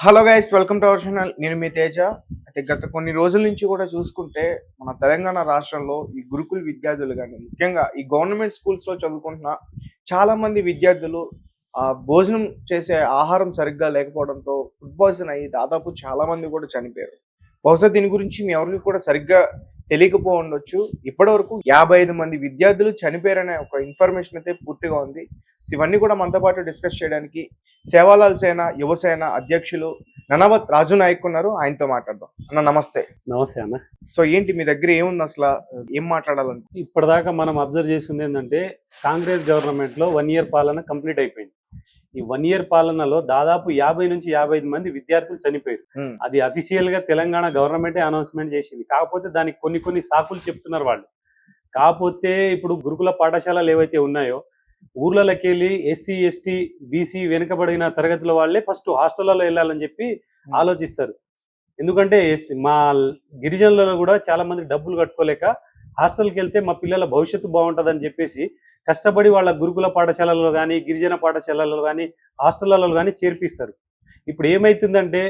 Hello guys, welcome to our channel. నేను మీ తేజ. అయితే గత కొన్ని రోజుల నుంచి కూడా చూసుకుంటే మన తెలంగాణ రాష్ట్రంలో ఈ గురుకుల విద్యార్థులు కానీ, ముఖ్యంగా ఈ గవర్నమెంట్ స్కూల్స్లో చదువుకుంటున్న చాలా మంది విద్యార్థులు భోజనం చేసే ఆహారం సరిగ్గా లేకపోవడంతో ఫుడ్ పాయిజన్ అయ్యి దాదాపు చాలా మంది కూడా చనిపోయారు. బహుశా దీని గురించి మీ ఎవరికి కూడా సరిగ్గా తెలియకపో ఉండొచ్చు. ఇప్పటివరకు 55 మంది విద్యార్థులు చనిపోయారనే ఒక ఇన్ఫర్మేషన్ అయితే పూర్తిగా ఉంది. సో ఇవన్నీ కూడా మనతో పాటు డిస్కస్ చేయడానికి సేవాలాల్ సేన యువసేన అధ్యక్షులు ననవత్ రాజు నాయక్ ఉన్నారు. ఆయనతో మాట్లాడదాం. అన్న నమస్తే. నమస్తే అన్న. సో ఏంటి మీ దగ్గర ఏముంది, అసలు ఏం మాట్లాడాలంటే? ఇప్పటిదాకా మనం అబ్జర్వ్ చేసింది ఏంటంటే కాంగ్రెస్ గవర్నమెంట్ లో 1 ఇయర్ పాలన కంప్లీట్ అయిపోయింది. ఈ 1 ఇయర్ పాలనలో దాదాపు 50 నుంచి 55 మంది విద్యార్థులు చనిపోయారు. అది అఫీషియల్ గా తెలంగాణ గవర్నమెంటే అనౌన్స్మెంట్ చేసింది. కాకపోతే దానికి కొన్ని సాకులు చెప్తున్నారు వాళ్ళు. కాకపోతే ఇప్పుడు గురుకుల పాఠశాలలు ఏవైతే ఉన్నాయో ఊర్లలోకి వెళ్ళి ఎస్సీ ఎస్టీ బీసీ వెనుకబడిన తరగతుల వాళ్ళే ఫస్ట్ హాస్టళ్లలో వెళ్ళాలని చెప్పి ఆలోచిస్తారు. ఎందుకంటే మా గిరిజనులలో కూడా చాలా మంది డబ్బులు కట్టుకోలేక హాస్టల్కి వెళ్తే మా పిల్లల భవిష్యత్తు బాగుంటుందని చెప్పేసి కష్టపడి వాళ్ళ గురుకుల పాఠశాలలో కానీ గిరిజన పాఠశాలలో కానీ హాస్టళ్లలో కానీ చేర్పిస్తారు. ఇప్పుడు ఏమైతుందంటే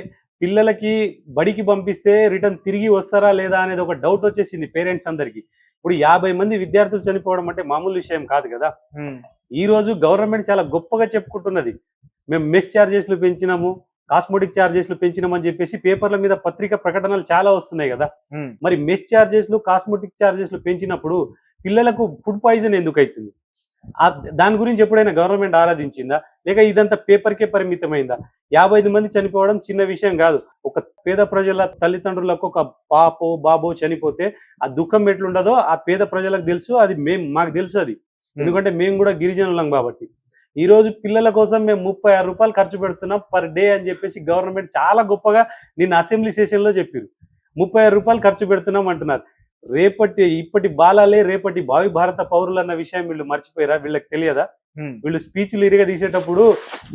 పిల్లలకి బడికి పంపిస్తే రిటర్న్ తిరిగి వస్తారా లేదా అనేది ఒక డౌట్ వచ్చేసింది పేరెంట్స్ అందరికీ. ఇప్పుడు 50 మంది విద్యార్థులు చనిపోవడం అంటే మామూలు విషయం కాదు కదా. ఈ రోజు గవర్నమెంట్ చాలా గొప్పగా చెప్పుకుంటున్నది, మేము మెస్ ఛార్జెస్లు పెంచినాము, కాస్మోటిక్ ఛార్జెస్లు పెంచినామని చెప్పేసి పేపర్ల మీద పత్రిక ప్రకటనలు చాలా వస్తున్నాయి కదా. మరి మెస్ ఛార్జెస్లు కాస్మోటిక్ ఛార్జెస్లు పెంచినప్పుడు పిల్లలకు ఫుడ్ పాయిజన్ ఎందుకు అవుతుంది? దాని గురించి ఎప్పుడైనా గవర్నమెంట్ ఆరాధించిందా, లేక ఇదంతా పేపర్కే పరిమితమైందా? 55 మంది చనిపోవడం చిన్న విషయం కాదు. ఒక పేద ప్రజల తల్లిదండ్రులకు ఒక పాపో బాబో చనిపోతే ఆ దుఃఖం ఎట్లుండదో ఆ పేద ప్రజలకు తెలుసు. అది మాకు తెలుసు అది, ఎందుకంటే మేము కూడా గిరిజనులం కాబట్టి. ఈ రోజు పిల్లల కోసం మేము 36 రూపాయలు ఖర్చు పెడుతున్నాం పర్ డే అని చెప్పేసి గవర్నమెంట్ చాలా గొప్పగా నిన్న అసెంబ్లీ సెషన్లో చెప్పారు. 36 రూపాయలు ఖర్చు పెడుతున్నాం అంటున్నారు. ఇప్పటి బాలాలే రేపటి భావి భారత పౌరులు అన్న విషయం వీళ్ళు మర్చిపోయారా? వీళ్ళకి తెలియదా? వీళ్ళు స్పీచ్లు ఇరిగా తీసేటప్పుడు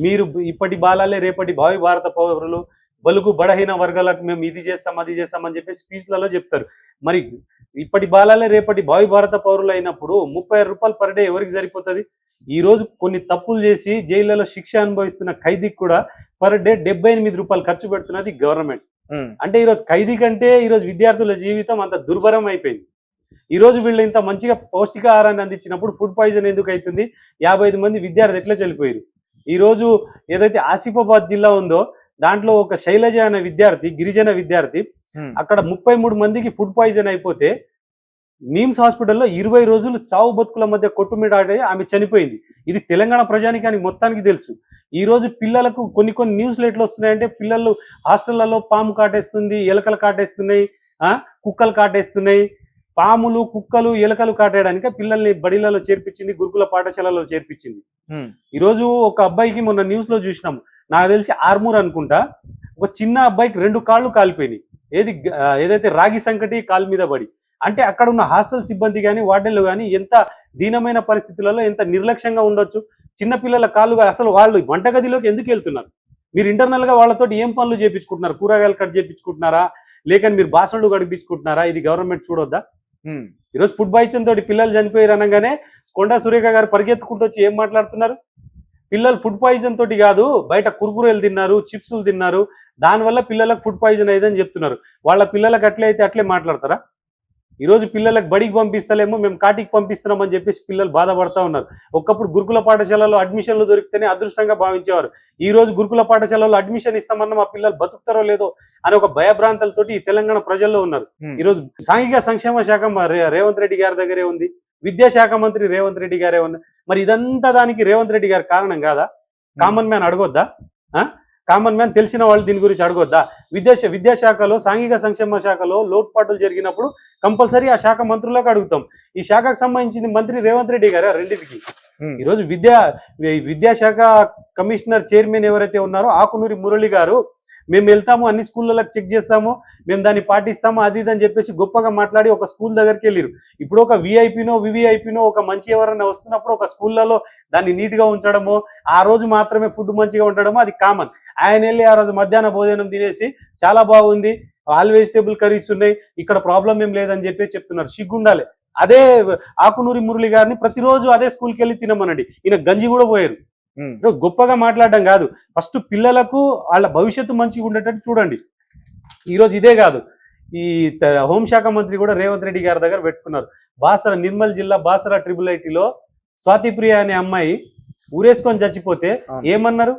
మీరు ఇప్పటి బాలాలే రేపటి భావి భారత పౌరులు, బలుగు బడహీన వర్గాలకు మేము ఇది చేస్తాం అది చేస్తాం అని చెప్పి స్పీచ్లలో చెప్తారు. మరి ఇప్పటి బాలాలే రేపటి భావి భారత పౌరులు అయినప్పుడు 36 రూపాయలు పర్ డే ఎవరికి సరిపోతుంది? ఈ రోజు కొన్ని తప్పులు చేసి జైళ్లలో శిక్ష అనుభవిస్తున్న ఖైదీకి కూడా పర్ డే 78 రూపాయలు ఖర్చు పెడుతున్నది గవర్నమెంట్. అంటే ఈరోజు ఖైదీ కంటే ఈరోజు విద్యార్థుల జీవితం అంత దుర్భరం అయిపోయింది. ఈ రోజు వీళ్ళు ఇంత మంచిగా పౌష్టికాహారాన్ని అందించినప్పుడు ఫుడ్ పాయిజన్ ఎందుకు అవుతుంది? 55 మంది విద్యార్థులు ఎట్లా చనిపోయారు? ఈ రోజు ఏదైతే ఆసిఫాబాద్ జిల్లా ఉందో దాంట్లో ఒక శైలజ అనే విద్యార్థి, గిరిజన విద్యార్థి, అక్కడ 33 మందికి ఫుడ్ పాయిజన్ అయిపోతే నిమ్స్ హాస్పిటల్లో 20 రోజులు చావు బతుకుల మధ్య కొట్టుమిడాడి ఆమె చనిపోయింది. ఇది తెలంగాణ ప్రజానికానికి మొత్తానికి తెలుసు. ఈ రోజు పిల్లలకు కొన్ని న్యూస్లు ఎట్లా వస్తున్నాయంటే పిల్లలు హాస్టళ్లలో పాము కాటేస్తుంది, ఎలకలు కాటేస్తున్నాయి, కుక్కలు కాటేస్తున్నాయి. పాములు కుక్కలు ఎలకలు కాటేయడానికి పిల్లల్ని బడిలలో చేర్పించింది, గురుకుల పాఠశాలలో చేర్పించింది. ఈరోజు ఒక అబ్బాయికి మొన్న న్యూస్ లో చూసినాము, నాకు తెలిసి ఆర్మూర్ అనుకుంటా, ఒక చిన్న అబ్బాయికి 2 కాళ్ళు కాలిపోయినాయి. ఏదైతే రాగి సంకటి కాలు మీద పడి. అంటే అక్కడ ఉన్న హాస్టల్ సిబ్బంది కానీ వార్డెన్లు కానీ ఎంత దీనమైన పరిస్థితులలో ఎంత నిర్లక్ష్యంగా ఉండొచ్చు. చిన్నపిల్లల కాళ్ళుగా అసలు వాళ్ళు వంటగదిలోకి ఎందుకు వెళ్తున్నారు? మీరు ఇంటర్నల్ గా వాళ్ళతో ఏం పనులు చేయించుకుంటున్నారు? కూరగాయలు కట్ చేయించుకుంటున్నారా, లేక మీరు బాసనలు గడిపించుకుంటున్నారా? ఇది గవర్నమెంట్ చూడొద్దా? ఈరోజు ఫుడ్ పాయిజన్ తోటి పిల్లలు చనిపోయారు అనగానే కొండా సురేఖ గారు పరిగెత్తుకుంటూ వచ్చి ఏం మాట్లాడుతున్నారు? పిల్లలు ఫుడ్ పాయిజన్ తోటి కాదు, బయట కుర్కురేలు తిన్నారు, చిప్సులు తిన్నారు, దానివల్ల పిల్లలకు ఫుడ్ పాయిజన్ అయ్యేదని చెప్తున్నారు. వాళ్ళ పిల్లలకు అట్లే అయితే అట్లే మాట్లాడతారా? ఈరోజు పిల్లలకు బడికి పంపిస్తలేమో, మేము కాటికి పంపిస్తున్నామని చెప్పేసి పిల్లలు బాధపడతా ఉన్నారు. ఒకప్పుడు గురుకుల పాఠశాలలో అడ్మిషన్లు దొరికితేనే అదృష్టంగా భావించేవారు. ఈ రోజు గురుకుల పాఠశాలలో అడ్మిషన్ ఇస్తామన్నా మా పిల్లలు బతుకుతారో లేదో అని ఒక భయభ్రాంతలతోటి ఈ తెలంగాణ ప్రజల్లో ఉన్నారు. ఈరోజు సాంఘిక సంక్షేమ శాఖ రేవంత్ రెడ్డి గారి దగ్గరే ఉంది, విద్యాశాఖ మంత్రి రేవంత్ రెడ్డి గారే ఉన్నారు. మరి ఇదంతా దానికి రేవంత్ రెడ్డి గారి కారణం కాదా? కామన్ మ్యాన్ అడగొద్దా? కామన్ మ్యాన్ తెలిసిన వాళ్ళు దీని గురించి అడగొద్దా? విద్యాశాఖలో సాంఘిక సంక్షేమ శాఖలో లోటుపాట్లు జరిగినప్పుడు కంపల్సరీ ఆ శాఖ మంత్రులకు అడుగుతాం. ఈ శాఖకు సంబంధించింది మంత్రి రేవంత్ రెడ్డి గారు రెండింటికి. ఈరోజు విద్యాశాఖ కమిషనర్ చైర్మన్ ఎవరైతే ఉన్నారో ఆకునూరి మురళి గారు, మేము వెళ్తాము అన్ని స్కూళ్ళకి చెక్ చేస్తాము, మేము దాన్ని పాటిస్తాము, అది ఇది అని చెప్పేసి గొప్పగా మాట్లాడి ఒక స్కూల్ దగ్గరికి వెళ్ళారు. ఇప్పుడు ఒక విఐపినో వివిఐపినో ఒక మంచి ఎవరైనా వస్తున్నప్పుడు ఒక స్కూళ్ళలో దాన్ని నీట్గా ఉంచడమో, ఆ రోజు మాత్రమే ఫుడ్ మంచిగా ఉండడమో అది కామన్. ఆయన వెళ్ళి ఆ రోజు మధ్యాహ్న భోజనం తినేసి చాలా బాగుంది, ఆల్ వెజిటేబుల్ కర్రీస్ ఉన్నాయి, ఇక్కడ ప్రాబ్లం ఏం లేదని చెప్పి చెప్తున్నారు. సిగ్గుండాలి. అదే ఆకునూరి మురళి గారిని ప్రతిరోజు అదే స్కూల్కి వెళ్ళి తినమనండి, ఈయన గంజి కూడా పోయారు. ఈరోజు గొప్పగా మాట్లాడడం కాదు, ఫస్ట్ పిల్లలకు వాళ్ళ భవిష్యత్తు మంచిగా ఉండేటట్టు చూడండి. ఈరోజు ఇదే కాదు, ఈ హోంశాఖ మంత్రి కూడా రేవంత్ రెడ్డి గారి దగ్గర పెట్టుకున్నారు. బాసర నిర్మల్ జిల్లా బాసర ట్రిపుల్ ఐటీలో స్వాతిప్రియ అనే అమ్మాయి ఊరేసుకొని చచ్చిపోతే ఏమన్నారు?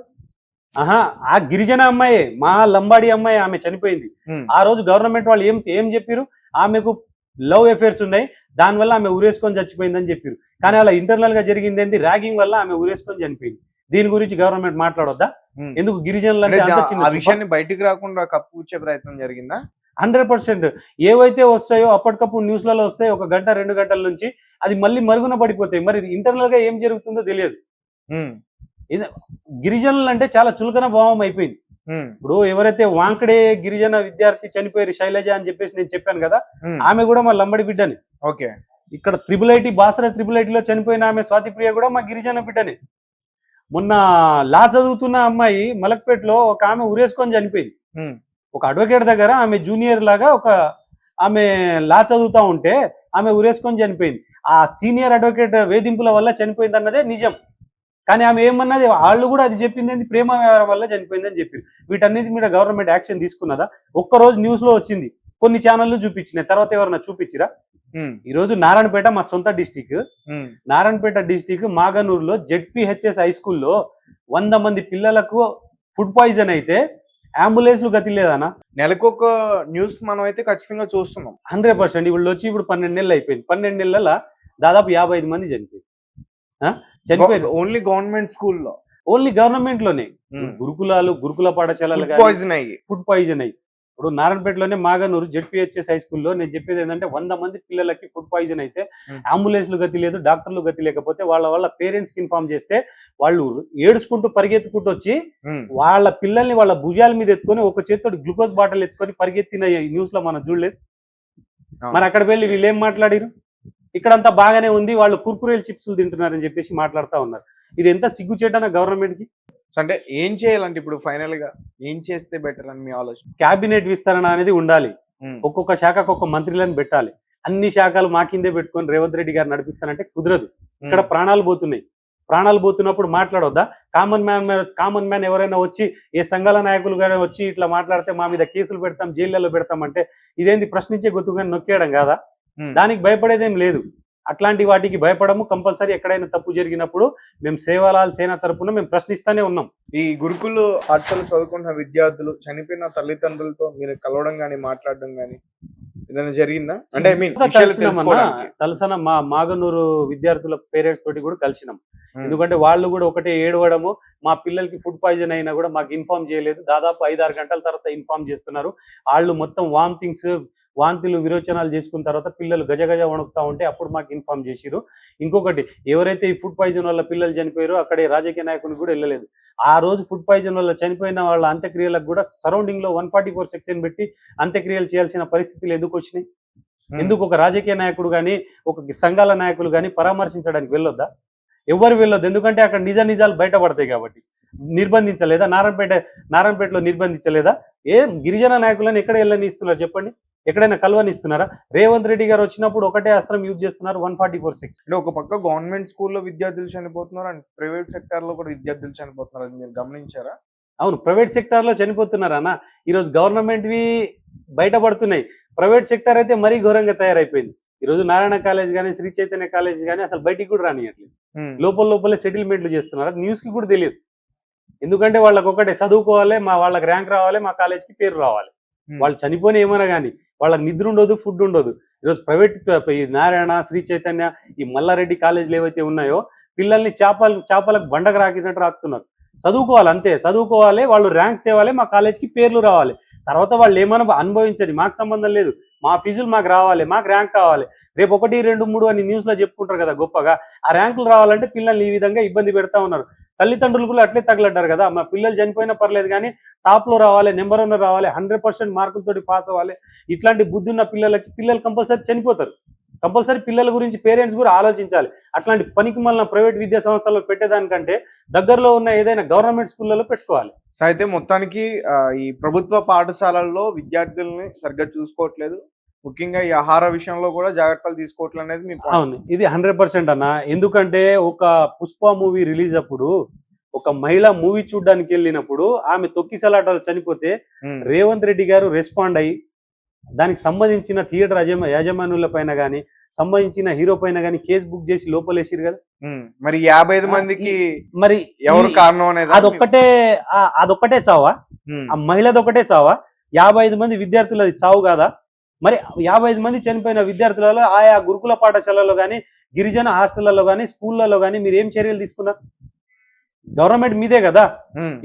ఆ గిరిజన అమ్మాయి, మా లంబాడి అమ్మాయి, ఆమె చనిపోయింది. ఆ రోజు గవర్నమెంట్ వాళ్ళు ఏం చెప్పారు? ఆమెకు లవ్ అఫేర్స్ ఉన్నాయి, దానివల్ల ఆమె ఊరేసుకొని చచ్చిపోయిందని చెప్పారు. కానీ అలా ఇంటర్నల్ గా జరిగింది ఏంటి? ర్యాగింగ్ వల్ల ఆమె ఊరేసుకొని చనిపోయింది. దీని గురించి గవర్నమెంట్ మాట్లాడొద్దా? ఎందుకు గిరిజనులు అంటే అంత చిన్న విషయాన్ని బయటికి రాకుండా కప్పుచ్చే ప్రయత్నం జరిగిందా? 100%. ఏవైతే వస్తాయో అప్పటికప్పుడు న్యూస్లలో వస్తాయి, 1 గంట 2 గంటల నుంచి అది మళ్ళీ మరుగున పడిపోతాయి. మరి ఇంటర్నల్ గా ఏం జరుగుతుందో తెలియదు. గిరిజనులు అంటే చాలా చులకన భావం అయిపోయింది. ఇప్పుడు ఎవరైతే వాంకడే గిరిజన విద్యార్థి చనిపోయారు శైలజ అని చెప్పేసి నేను చెప్పాను కదా, ఆమె కూడా మా లంబడి బిడ్డని. ఓకే. ఇక్కడ బాసర ట్రిపుల్ ఐటీలో చనిపోయిన ఆమె స్వాతిప్రియ కూడా మా గిరిజన బిడ్డని. మొన్న లా చదువుతున్న అమ్మాయి మలక్పేటలో ఒక ఆమె ఉరేసుకొని చనిపోయింది. ఒక అడ్వకేట్ దగ్గర ఆమె జూనియర్ లాగా ఆమె లా చదువుతా ఉంటే ఆమె ఉరేసుకొని చనిపోయింది. ఆ సీనియర్ అడ్వకేట్ వేధింపుల వల్ల చనిపోయింది అన్నదే నిజం. కానీ ఆమె ఏమన్నది? వాళ్ళు కూడా అది చెప్పింది ప్రేమ వ్యవహారం వల్ల చనిపోయిందని చెప్పారు. వీటన్నిటి మీద గవర్నమెంట్ యాక్షన్ తీసుకున్నదా? ఒక్కరోజు న్యూస్ లో వచ్చింది, కొన్ని ఛానళ్ళు చూపించినాయి, తర్వాత ఎవరన్నా చూపించిరా? ఈరోజు నారాయణపేట మా సొంత డిస్టిక్, నారాయణపేట డిస్టిక్ మాగనూరులో జెడ్పీహెచ్ఎస్ హై స్కూల్లో 100 మంది పిల్లలకు ఫుడ్ పాయిజన్ అయితే అంబులెన్స్లు గతి లేదనా? నెలకొక న్యూస్ మనం అయితే ఖచ్చితంగా చూస్తున్నాం. 100%. ఇప్పుడు వచ్చి ఇప్పుడు 12 నెలలు అయిపోయింది. 12 నెలల దాదాపు 55 మంది చనిపోయారు. ఓన్లీ గవర్నమెంట్ స్కూల్లో, ఓన్లీ గవర్నమెంట్ లోనే. గురుకుల పాఠశాలలు ఫుడ్ పాయిజన్ అయ్యి ఇప్పుడు నారాయణపేటలోనే మాగనూరు జెడ్పీహెచ్ఎస్ హై స్కూల్లో నేను చెప్పేది ఏంటంటే 100 మంది పిల్లలకి ఫుడ్ పాయిజన్ అయితే అంబులెన్స్లు గతి లేదు, డాక్టర్లు గతి లేకపోతే వాళ్ళ పేరెంట్స్ కి ఇన్ఫార్మ్ చేస్తే వాళ్ళు ఏడుచుకుంటూ పరిగెత్తుకుంటూ వచ్చి వాళ్ళ పిల్లల్ని వాళ్ళ భుజాల మీద ఎత్తుకొని ఒక చేతితో గ్లూకోజ్ బాటిల్ ఎత్తుకొని పరిగెత్తిన న్యూస్ లో మనం చూడలేదు. మరి అక్కడ వెళ్ళి వీళ్ళు ఏం మాట్లాడారు? ఇక్కడంతా బాగానే ఉంది, వాళ్ళు కుర్కురేల్ చిప్స్లు తింటున్నారని చెప్పేసి మాట్లాడుతూ ఉన్నారు. ఇది ఎంత సిగ్గుచేటన గవర్నమెంట్ కి. అంటే ఏం చేయాలంటే ఇప్పుడు ఫైనల్ గా ఏం చేస్తే బెటర్ అని మీ ఆలోచన? క్యాబినెట్ విస్తరణ అనేది ఉండాలి. ఒక్కొక్క శాఖకు ఒక మంత్రులను పెట్టాలి. అన్ని శాఖలు మా కిందే పెట్టుకొని రేవంత్ రెడ్డి గారు నడిపిస్తానంటే కుదరదు. ఇక్కడ ప్రాణాలు పోతున్నాయి. ప్రాణాలు పోతున్నప్పుడు మాట్లాడొద్దా? కామన్ మ్యాన్ ఎవరైనా వచ్చి ఏ సంఘాల నాయకులు గానీ వచ్చి ఇట్లా మాట్లాడితే మా మీద కేసులు పెడతాం, జైళ్లలో పెడతాం అంటే ఇదేంది ప్రశ్నించే గొంతుగా నొక్కేయడం కాదా? దానికి భయపడేదేం లేదు. అట్లాంటి వాటికి భయపడము. కంపల్సరీ ఎక్కడైనా తప్పు జరిగినప్పుడు మేము సేవాలాల్ సేన తరపున మేము ప్రశ్నిస్తానే ఉన్నాం. ఈ గురుకులు పాఠశాల చదువుకున్న విద్యార్థులు చనిపోయిన తల్లిదండ్రులతో మీరు కలవడం గానీ మాట్లాడడం గానీ ఏదైనా జరిగిందా? అంటే కలిసిన మా మాగనూరు విద్యార్థుల పేరెంట్స్ తోటి కూడా కలిసినాం. ఎందుకంటే వాళ్ళు కూడా ఒకటే ఏడవడము, మా పిల్లలకి ఫుడ్ పాయిజన్ అయినా కూడా మాకు ఇన్ఫార్మ్ చేయలేదు, దాదాపు 5-6 గంటల తర్వాత ఇన్ఫార్మ్ చేస్తున్నారు. వాళ్ళు మొత్తం వాంతులు విరోచనాలు చేసుకున్న తర్వాత పిల్లలు గజగజ వణుకుతా ఉంటే అప్పుడు మాకు ఇన్ఫార్మ్ చేసిరు. ఇంకొకటి, ఎవరైతే ఈ ఫుడ్ పాయిజన్ వల్ల పిల్లలు చనిపోయారో అక్కడే రాజకీయ నాయకునికి కూడా వెళ్ళలేదు. ఆ రోజు ఫుడ్ పాయిజన్ వల్ల చనిపోయిన వాళ్ళ అంత్యక్రియలకు కూడా సరౌండింగ్ లో 144 సెక్షన్ పెట్టి అంత్యక్రియలు చేయాల్సిన పరిస్థితులు ఎందుకు వచ్చినాయి? ఎందుకు ఒక రాజకీయ నాయకుడు కానీ ఒక సంఘాల నాయకులు కానీ పరామర్శించడానికి వెళ్ళొద్దా? ఎవరు వెళ్ళొద్దు. ఎందుకంటే అక్కడ నిజాలు బయటపడతాయి కాబట్టి. నిర్బంధించలేదా? నారాయణపేటలో నిర్బంధించలేదా? గిరిజన నాయకులను ఎక్కడ వెళ్ళనిస్తున్నారు చెప్పండి? ఎక్కడైనా కలవనిస్తున్నారా? రేవంత్ రెడ్డి గారు వచ్చినప్పుడు ఒకటే అస్త్రం యూజ్ చేస్తున్నారు, 144 సెక్షన్. అంటే ఒక పక్క గవర్నమెంట్ స్కూల్లో విద్యార్థులు చనిపోతున్నారు అండ్ ప్రైవేట్ సెక్టార్ లో కూడా విద్యార్థులు చనిపోతున్నారు, అది మీరు గమనించారా? అవును, ప్రైవేట్ సెక్టార్ లో చనిపోతున్నారు అన్న. ఈరోజు గవర్నమెంట్వి బయటపడుతున్నాయి, ప్రైవేట్ సెక్టార్ అయితే మరీ ఘోరంగా తయారైపోయింది. ఈరోజు నారాయణ కాలేజ్ కానీ శ్రీ చైతన్య కాలేజ్ కానీ అసలు బయటికి కూడా రానియట్లేదు. లోపలే సెటిల్మెంట్లు చేస్తున్నారు. అది న్యూస్ కి కూడా తెలియదు. ఎందుకంటే వాళ్ళకి ఒకటే చదువుకోవాలి, వాళ్ళకి ర్యాంక్ రావాలి, మా కాలేజ్కి పేరు రావాలి. వాళ్ళు చనిపోయిన ఏమన్నా కానీ వాళ్ళకి నిద్ర ఉండదు, ఫుడ్ ఉండదు. ఈరోజు ప్రైవేట్ నారాయణ, శ్రీ చైతన్య, ఈ మల్లారెడ్డి కాలేజీలు ఏవైతే ఉన్నాయో పిల్లల్ని చేపలకు బండకు రాకినట్టు రాకుతున్నారు. చదువుకోవాలి, అంతే చదువుకోవాలి, వాళ్ళు ర్యాంక్ తేవాలి, మా కాలేజ్కి పేర్లు రావాలి. తర్వాత వాళ్ళు ఏమైనా అనుభవించండి, మాకు సంబంధం లేదు, మా ఫీజులు మాకు రావాలి, మాకు ర్యాంక్ కావాలి. రేపు 1, 2, 3 అని న్యూస్ లో చెప్పుకుంటారు కదా గొప్పగా. ఆ ర్యాంకులు రావాలంటే పిల్లల్ని ఈ విధంగా ఇబ్బంది పెడతా ఉన్నారు. తల్లిదండ్రులు కూడా అట్లే తగలడ్డారు కదా. మా పిల్లలు చనిపోయినా పర్లేదు కానీ టాప్ లో రావాలి, నెంబర్ 1 రావాలి, 100% మార్కులతోటి పాస్ అవ్వాలి. ఇట్లాంటి బుద్ధి ఉన్న పిల్లలు కంపల్సరీ చనిపోతారు. కంపల్సరీ పిల్లల గురించి పేరెంట్స్ కూడా ఆలోచించాలి. అట్లాంటి పనికి మళ్ళీ ప్రైవేట్ విద్యా సంస్థల్లో పెట్టేదానికంటే దగ్గరలో ఉన్న ఏదైనా గవర్నమెంట్ స్కూళ్ళలో పెట్టుకోవాలి. సో అయితే మొత్తానికి ఈ ప్రభుత్వ పాఠశాలల్లో విద్యార్థుల్ని సరిగ్గా చూసుకోవట్లేదు, ముఖ్యంగా ఈ ఆహార విషయంలో కూడా జాగ్రత్తలు తీసుకోవట్లేదు అనేది మీ. అవును, ఇది 100% అన్న. ఎందుకంటే ఒక పుష్ప మూవీ రిలీజ్ అప్పుడు ఒక మహిళ మూవీ చూడడానికి వెళ్ళినప్పుడు ఆమె తొక్కిసలాటలో చనిపోతే రేవంత్ రెడ్డి గారు రెస్పాండ్ అయ్యి దానికి సంబంధించిన థియేటర్ యాజమానుల పైన కానీ సంబంధించిన హీరో పైన కానీ కేసు బుక్ చేసి లోపలేసిరు కదా. మరి 55 మందికి మరి ఎవరు కారణం అనేది అదొక్కటే చావా? ఆ మహిళది ఒకటే చావా? 55 మంది విద్యార్థులది చావు కాదా? మరి 55 మంది చనిపోయిన విద్యార్థులలో ఆయా గురుకుల పాఠశాలలో కానీ గిరిజన హాస్టళ్లలో కానీ స్కూళ్లలో కానీ మీరు ఏం చర్యలు తీసుకున్నారు? గవర్నమెంట్ మీదే కదా,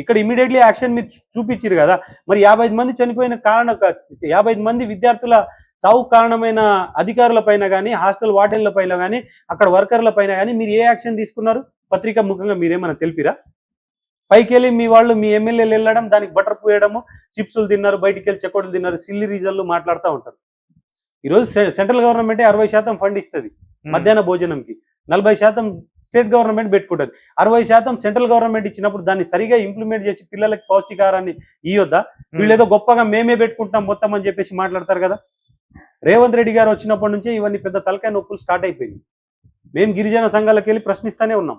ఇక్కడ ఇమీడియట్లీ యాక్షన్ మీరు చూపించారు కదా. మరి 55 మంది చనిపోయిన 55 మంది విద్యార్థుల చావు కారణమైన అధికారుల పైన కానీ హాస్టల్ వార్డెన్ల పైన కానీ అక్కడ వర్కర్ల పైన కానీ మీరు ఏ యాక్షన్ తీసుకున్నారు? పత్రికా ముఖంగా మీరేమైనా తెలిపిరా? పైకి వెళ్ళి మీ వాళ్ళు మీ ఎమ్మెల్యేలు వెళ్ళడం, దానికి బటర్ పోయడము, చిప్స్లు తిన్నారు, బయటికి వెళ్ళి చెకోడలు తిన్నారు, సిల్లి రీజన్లు మాట్లాడుతూ ఉంటారు. ఈరోజు సెంట్రల్ గవర్నమెంటే 60% ఫండ్ ఇస్తుంది మధ్యాహ్న భోజనంకి, 40% స్టేట్ గవర్నమెంట్ పెట్టుకుంటుంది. 60% సెంట్రల్ గవర్నమెంట్ ఇచ్చినప్పుడు దాన్ని సరిగా ఇంప్లిమెంట్ చేసి పిల్లలకి పౌష్టికారాన్ని ఇవ్వద్దా? వీళ్ళేదో గొప్పగా మేమే పెట్టుకుంటాం మొత్తం అని చెప్పేసి మాట్లాడతారు కదా. రేవంత్ రెడ్డి గారు వచ్చినప్పటి నుంచే ఇవన్నీ పెద్ద తలకాయ నొప్పులు స్టార్ట్ అయిపోయింది. మేము గిరిజన సంఘాలకు వెళ్ళి ప్రశ్నిస్తూనే ఉన్నాం.